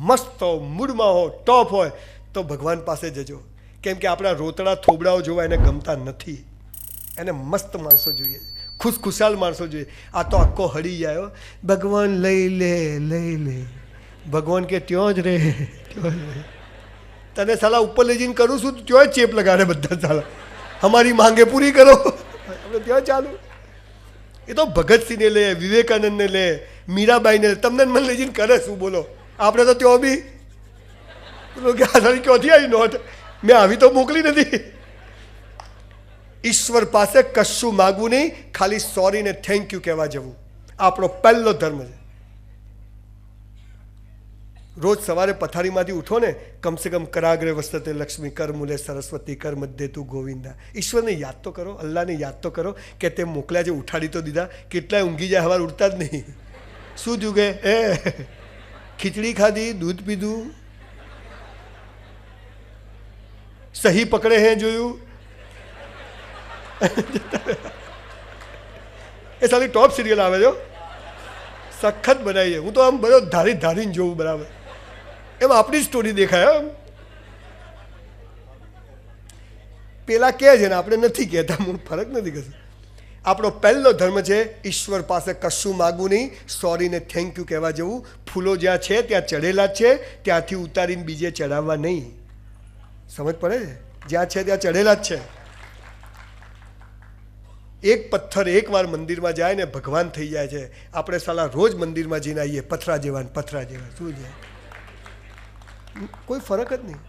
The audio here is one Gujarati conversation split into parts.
મસ્ત હો, મૂડમાં હો, ટોપ હોય તો ભગવાન પાસે જજો. કેમ કે આપણા રોતડા થોબડાઓ જોવા એને ગમતા નથી. એને મસ્ત માણસો જોઈએ, ખુશખુશાલ માણસો જોઈએ. આ તો આખો હળી જાય, ભગવાન લઈ લે. ભગવાન કે ત્યાં જ રહે, ત્યાં જ રહે. તને સાલા ઉપર લઈ જઈને કરું છું, ત્યાં જ ચેપ લગાડે બધા સાલા. અમારી માંગે પૂરી કરો, આપણે ત્યાં ચાલુ. એ તો ભગતસિંહને લે, વિવેકાનંદને લે, મીરાબાઈને લે, તમને મને લઈ જઈને કરે શું બોલો? આપણે તો ત્યાં બી ક્યાંથી આવી નોટ મેં આવી તો મોકલી નથી. ઈશ્વર પાસે કશું માગવું નહીં, ખાલી સોરી ને થેન્ક યુ કહેવા જવું. આપણો પહેલો ધર્મ છે. રોજ સવારે પથારીમાંથી ઉઠો ને, કમસે કમ કરાગ્રે વસતે લક્ષ્મી, કર મૂલે સરસ્વતી, કર મધ્ય તું ગોવિંદા. ઈશ્વરને યાદ તો કરો, અલ્લાહને યાદ તો કરો કે તે મોકલ્યા છે, ઉઠાડી તો દીધા. કેટલાય ઊંઘી જાય, હવાર ઉઠતા જ નહીં. શું થયું કે ખીચડી ખાધી, દૂધ પીધું, સહી પકડે હે જોયું. એ સારી ટોપ સિરિયલ આવે છે, સખત બનાવીએ. હું તો આમ બધો ધારીને જોઉં બરાબર. એમાં આપણી સ્ટોરી દેખાય. પેલા કહે છે ને આપણે નથી કહેતા, ફરક નથી કશું. આપણો પહેલો ધર્મ છે ઈશ્વર પાસે કશું માગવું નહીં, સોરી ને થેન્ક યુ કહેવા જવું. ફૂલો જ્યાં છે ત્યાં ચડેલા જ છે, ત્યાંથી ઉતારીને બીજે ચડાવવા નહીં. સમજ પડે? જ્યાં છે ત્યાં ચડેલા જ છે. એક પથ્થર એકવાર મંદિરમાં જાય ને ભગવાન થઈ જાય છે. આપણે સાલા રોજ મંદિરમાં જઈને આવીએ પથરા જેવા. શું છે? કોઈ ફરક જ નહીં.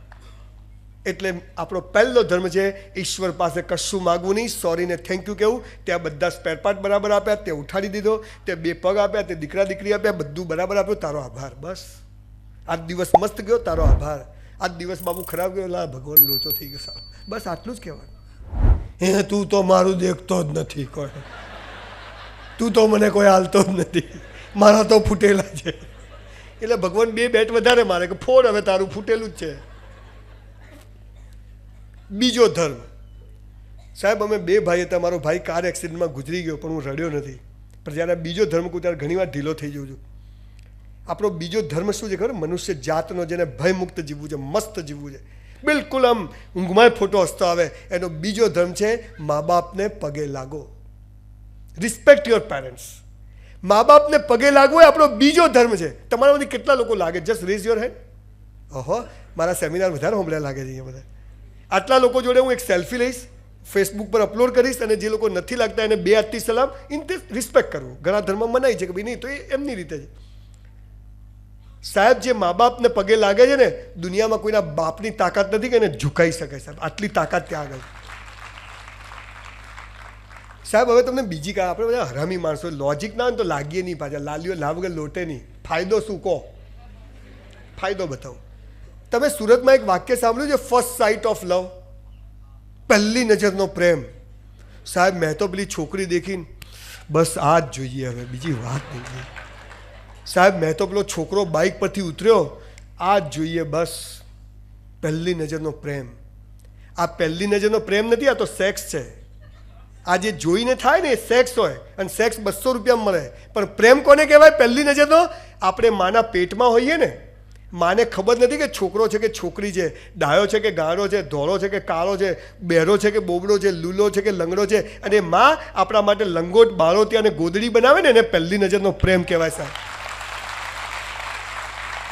એટલે આપણો પહેલો ધર્મ છે ઈશ્વર પાસે કશું માગવું નહીં, સોરી ને થેન્ક યુ કહેવું. ત્યાં બધા સ્પેર પાર્ટ બરાબર આપ્યા, તે ઉઠાડી દીધો, તે 2 પગ આપ્યા, તે દીકરા દીકરી આપ્યા, બધું બરાબર આપ્યું. તારો આભાર. બસ આજ દિવસ મસ્ત ગયો, તારો આભાર. આજ દિવસ બાબુ ખરાબ ગયો, લા ભગવાન લોચો થઈ ગયો સાહેબ. બસ આટલું જ કહેવાનું. હે તું તો મારું દેખતો જ નથી, કોઈ તું તો મને કોઈ હાલતો જ નથી, મારા તો ફૂટેલા છે. એટલે ભગવાન 2 બેટ વધારે મારે કે ફોડ, હવે તારું ફૂટેલું જ છે. બીજો ધર્મ સાહેબ, અમે 2 ભાઈ હતા. મારો ભાઈ કાર એક્સિડન્ટમાં ગુજરી ગયો, પણ હું રડ્યો નથી. પણ જ્યારે બીજો ધર્મ કહું ત્યારે ઘણીવાર ઢીલો થઈ જઉં છું. આપણો બીજો ધર્મ શું છે ખબર? મનુષ્ય જાતનો, જેને ભયમુક્ત જીવવું છે, મસ્ત જીવવું છે, બિલકુલ આમ ઊંઘમાં ફોટો હસતો આવે. એનો બીજો ધર્મ છે મા બાપને પગે લાગો. Respect your parents. મા બાપને પગે લાગવો એ આપણો બીજો ધર્મ છે. તમારામાંથી કેટલા લોકો લાગે? Just rays your hand. ઓહો, મારા સેમિનાર વધારે હોંભળ્યા લાગે છે અહીંયા બધા. આટલા લોકો જોડે હું એક સેલ્ફી લઈશ, ફેસબુક પર અપલોડ કરીશ, અને જે લોકો નથી લાગતા એને 2 હાથથી સલામ. ઇન રિસ્પેક્ટ કરવું. ઘણા ધર્મમાં મનાય છે કે ભાઈ નહીં, તો એ એમની રીતે છે. સાહેબ, જે મા બાપને પગે લાગે છે ને, દુનિયામાં કોઈના બાપની તાકાત નથી કે એને ઝુકાઈ શકે. સાહેબ, આટલી તાકાત ત્યાં આગળ. સાહેબ, હવે તમને બીજી કાં, આપણે બધા હરામી માણસો, લોજિક ના હોય તો લાગીએ નહીં પાછા. લાલીઓ લાવ વગર લોટે નહીં. ફાયદો શું કહો? ફાયદો બતાવો. તમે સુરતમાં એક વાક્ય સાંભળ્યું છે, ફર્સ્ટ સાઇટ ઓફ લવ, પહેલી નજરનો પ્રેમ. સાહેબ, મેં તો પેલી છોકરી દેખીને બસ આ જ જોઈએ, હવે બીજી વાત નહીં. સાહેબ, મેં તો પેલો છોકરો બાઇક પરથી ઉતર્યો, આ જ જોઈએ, બસ પહેલી નજરનો પ્રેમ. આ પહેલી નજરનો પ્રેમ નથી, આ તો સેક્સ છે. આ જે જોઈને થાય ને એ સેક્સ હોય, અને સેક્સ 200 રૂપિયામાં મળે. પણ પ્રેમ કોને કહેવાય? પહેલી નજરનો. આપણે માના પેટમાં હોઈએ ને, માને ખબર નથી કે છોકરો છે કે છોકરી છે, ડાયો છે કે ગાળો છે, ધોળો છે કે કાળો છે, બહેરો છે કે બોબડો છે, લૂલો છે કે લંગડો છે. અને માં આપણા માટે લંગોટ, બાળોતી અને ગોદડી બનાવે ને, એને પહેલી નજરનો પ્રેમ કહેવાય સાહેબ.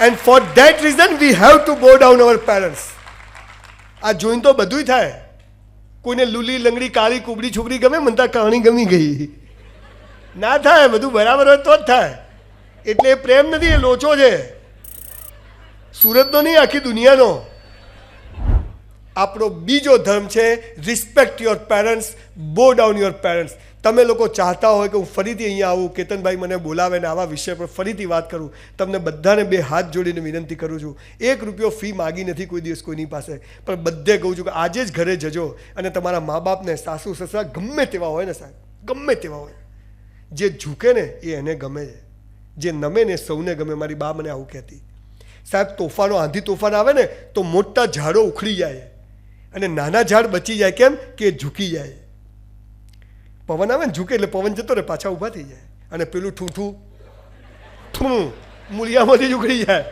And for that reason we have to bow down our parents. આ જોઈને તો બધુંય થાય. કોઈને લૂલી લંગડી કાળી કુબડી છોકરી ગમે, મનતા કહાણી ગમી ગઈ. ના થાય, બધું બરાબર હોય તો જ થાય. એટલે એ પ્રેમ નથી, એ લોચો છે. સુરતનો નહીં, આખી દુનિયાનો. આપણો બીજો ધર્મ છે respect your parents, bow down your parents. તમે લોકો ચાહતા હોય કે હું ફરીથી અહીંયા આવું, કેતનભાઈ મને બોલાવે ને આવા વિષય પર ફરીથી વાત કરું, તમને બધાને 2 હાથ જોડીને વિનંતી કરું છું. 1 રૂપિયો ફી માગી નથી કોઈ દિવસ કોઈની પાસે, પણ બધે કહું છું કે આજે જ ઘરે જજો અને તમારા મા બાપને, સાસુ સસરા ગમે તેવા હોય ને સાહેબ, ગમે તેવા હોય, જે ઝૂકે ને એ એને ગમે છે, જે નમે ને સૌને ગમે. મારી બા મને આવું કહેતી. સાહેબ, તોફાનો, આંધી તોફાન આવે ને તો મોટા ઝાડો ઉખડી જાય અને નાના ઝાડ બચી જાય. કેમ કે ઝૂકી જાય. પવન આવે ને ઝૂકે એટલે પવન જતો રહે, પાછા ઊભા થઈ જાય. અને પેલું ઠૂઠું મૂળિયામાંથી જ ઉખડી જાય.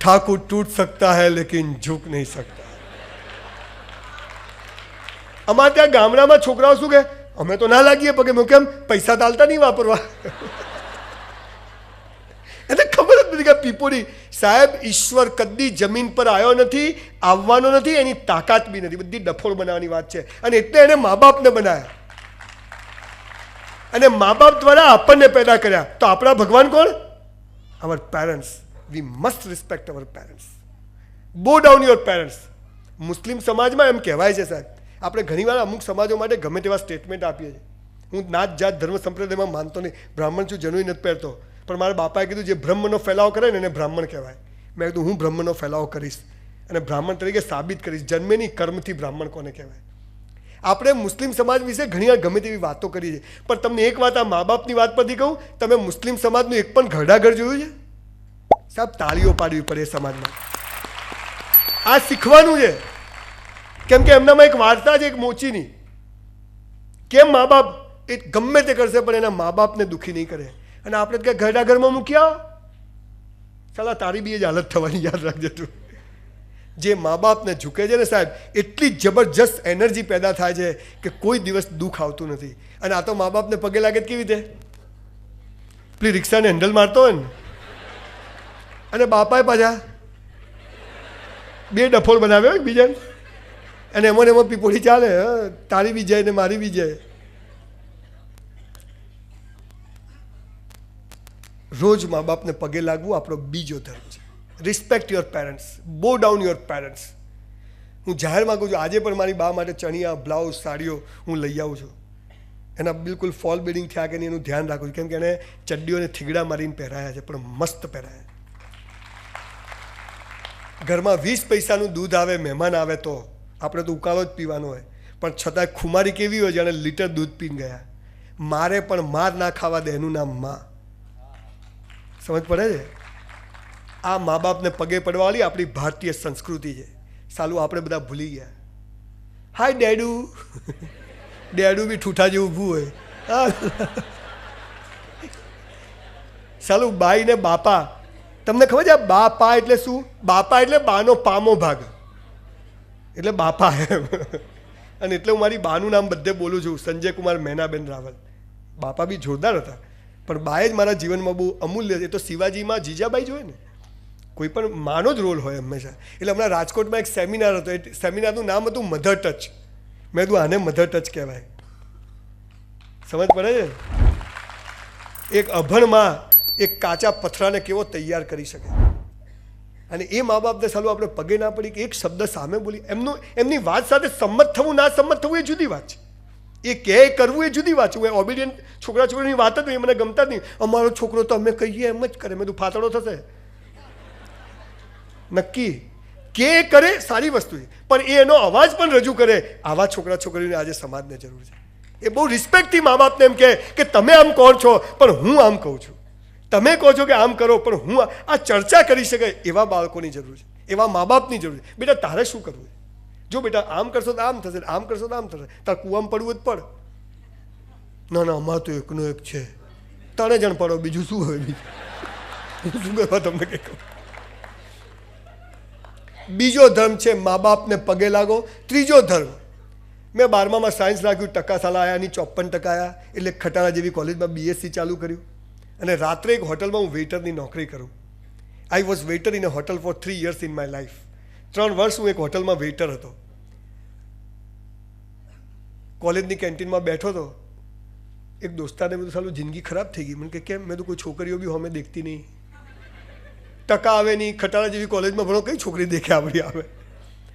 ઠાकुर टूट सकता है लेकिन झुक नहीं सकता. અમારે ત્યાં ગામડામાં છોકરાઓ શું કે, અમે તો ના લાગીએ પગે. મેં કેમ? પૈસા ચાલતા નહીં વાપરવા. એને ખબર જ નથી કે પીપોડી સાહેબ ઈશ્વર કદી જમીન પર આવ્યો નથી, આવવાનો નથી, એની તાકાત બી નથી. બધી ડફોળ બનાવવાની વાત છે. અને એટલે એને મા બાપને બનાવ્યા અને મા બાપ દ્વારા આપણને પેદા કર્યા. તો આપણા ભગવાન કોણ? Our parents. We must respect our parents. Bow down your parents. મુસ્લિમ સમાજમાં એમ કહેવાય છે સાહેબ, આપણે ઘણીવાર અમુક સમાજો માટે ગમે તેવા સ્ટેટમેન્ટ આપીએ છીએ. હું નાત જાત ધર્મ સંપ્રદાયમાં માનતો નહીં, બ્રાહ્મણ છું, જનોઈ નથી પહેરતો. પણ મારા બાપાએ કીધું જે બ્રહ્મનો ફેલાવો કરે ને એને બ્રાહ્મણ કહેવાય. મેં કીધું હું બ્રહ્મનો ફેલાવો કરીશ અને બ્રાહ્મણ તરીકે સાબિત કરીશ. જન્મેની કર્મથી બ્રાહ્મણ કોને કહેવાય? આપણે મુસ્લિમ સમાજ વિશે ઘણીવાર ગમે તેવી વાતો કરી છે, પણ તમને એક વાત આ મા બાપની વાત પરથી કહું, તમે મુસ્લિમ સમાજનું એક પણ ઘરડાઘર જોયું છે? સાહેબ તાળીઓ પાડવી પડે સમાજમાં. આ શીખવાનું છે. કેમ કે એમનામાં એક વાર્તા છે, એક મોચીની. કેમ મા બાપ એ ગમે તે કરશે પણ એના મા બાપને દુઃખી નહીં કરે. અને આપણે કે ઘરડા ઘરમાં મૂક્યા, ચાલા તારી બી એ જ હાલત થવાની, યાદ રાખજે તું. જે મા બાપને ઝૂકે છે ને સાહેબ, એટલી જબરજસ્ત એનર્જી પેદા થાય છે કે કોઈ દિવસ દુઃખ આવતું નથી. અને આ તો મા બાપને પગે લાગે કેવી રીતે? પેલી રિક્ષાને હેન્ડલ મારતો હોય ને, અને બાપાએ પાછા બે ડફોળ બનાવ્યો બીજાને, અને એમાં પીપોળી ચાલે. તારી બી જાય ને મારી બી જાય. રોજ મા બાપને પગે લાગવું આપણો બીજો ધર્મ છે. Respect your parents, bow down your parents. હું જાહેર માગું છું, આજે પણ મારી બા માટે ચણિયા, બ્લાઉઝ, સાડીઓ હું લઈ આવું છું. એના બિલકુલ ફોલ બેડિંગ થયા કે નહીં એનું ધ્યાન રાખું છું. કેમ કે એને ચડ્ડીઓને થીગડા મારીને પહેરાયા છે, પણ મસ્ત પહેરાયા. ઘરમાં 20 પૈસાનું દૂધ આવે, મહેમાન આવે તો આપણે તો ઉકાળો જ પીવાનો હોય, પણ છતાંય ખુમારી કેવી હોય જાણે લીટર દૂધ પીને ગયા. મારે પણ માર ના ખાવા દે, એનું નામ માં. સમજ પડે છે? આ મા બાપને પગે પડવાવાળી આપણી ભારતીય સંસ્કૃતિ છે. સાલું આપણે બધા ભૂલી ગયા. હાય ડેડુ. ડેડુ બી ઠૂઠા જેવું ઊભું હોય. સાલું બાઈ ને બાપા. તમને ખબર છે બાપા એટલે શું? બાપા એટલે બાનો પામો ભાગ, એટલે બાપા એમ. અને એટલે હું મારી બાનું નામ બધે બોલું છું, સંજય કુમાર મેનાબેન રાવલ. બાપા બી જોરદાર હતા, પણ બાએ જ મારા જીવનમાં બહુ અમૂલ્ય છે. તો શિવાજીમાં જીજાબાઈ જોઈએ ને, કોઈ પણ માનો જ રોલ હોય હંમેશા. એટલે હમણાં રાજકોટમાં એક સેમિનાર હતો, એ સેમિનારનું નામ હતું મધર ટચ. મેં કીધું આને મધર ટચ કહેવાય. સમજ પડે છે? એક અભણમાં એક કાચા પથરાને કેવો તૈયાર કરી શકે. અને એ મા બાપને સાલું આપણે પગે ના પડી કે એક શબ્દ સામે બોલી, એમની વાત સાથે સંમત થવું ના સંમત થવું એ જુદી વાત છે. એ કહે કરવું એ જુદી વાત છે. ઓબિડિયન્ટ છોકરા છોકરીની વાત જ નહીં, મને ગમતા જ નહીં. અમારો છોકરો તો અમે કહીએ એમ જ કરે. મેં તું ફાતડો થશે નક્કી. કે કરે સારી વસ્તુ છે, પણ એ એનો અવાજ પણ રજૂ કરે. આવા છોકરા છોકરીઓને આજે સમાજને જરૂર છે. એ બહુ રિસ્પેક્ટથી મા બાપને એમ કહે કે તમે આમ કહો છો પણ હું આમ કહું છું, તમે કહો છો કે આમ કરો પણ હું આ ચર્ચા કરી શકાય. એવા બાળકોની જરૂર છે, એવા મા બાપની જરૂર છે. બેટા તારે શું કરવું? જો બેટા આમ કરશો તો આમ થશે, આમ કરશો તો આમ થશે. તાર કૂવામાં પડવું જ પડ. ના ના અમારે તો એકનો એક છે, 3 જણ પડો, બીજું શું હોય? બીજું શું કરવા તમને કંઈ કહું. બીજો ધર્મ છે મા બાપને પગે લાગો. ત્રીજો ધર્મ, મેં 12માં સાયન્સ રાખ્યું, ટકા સાલા આવ્યા, ની 54% આવ્યા. એટલે ખટારા જેવી કોલેજમાં BSc ચાલુ કર્યું. અને રાત્રે એક હોટલમાં હું વેઇટરની નોકરી કરું. I was waiter in a hotel for 3 years in my life. 3 વર્ષ હું એક હોટલમાં વેઇટર હતો. કોલેજની કેન્ટીનમાં બેઠો હતો. એક દોસ્તાને બધું સાલું જિંદગી ખરાબ થઈ ગઈ. મને કે કેમ? મેં તો કોઈ છોકરીઓ બી અમે દેખતી નહીં, ટકા આવે નહીં, ખટારા જેવી કોલેજમાં ભણો, કઈ છોકરી દેખે આપણી આવે.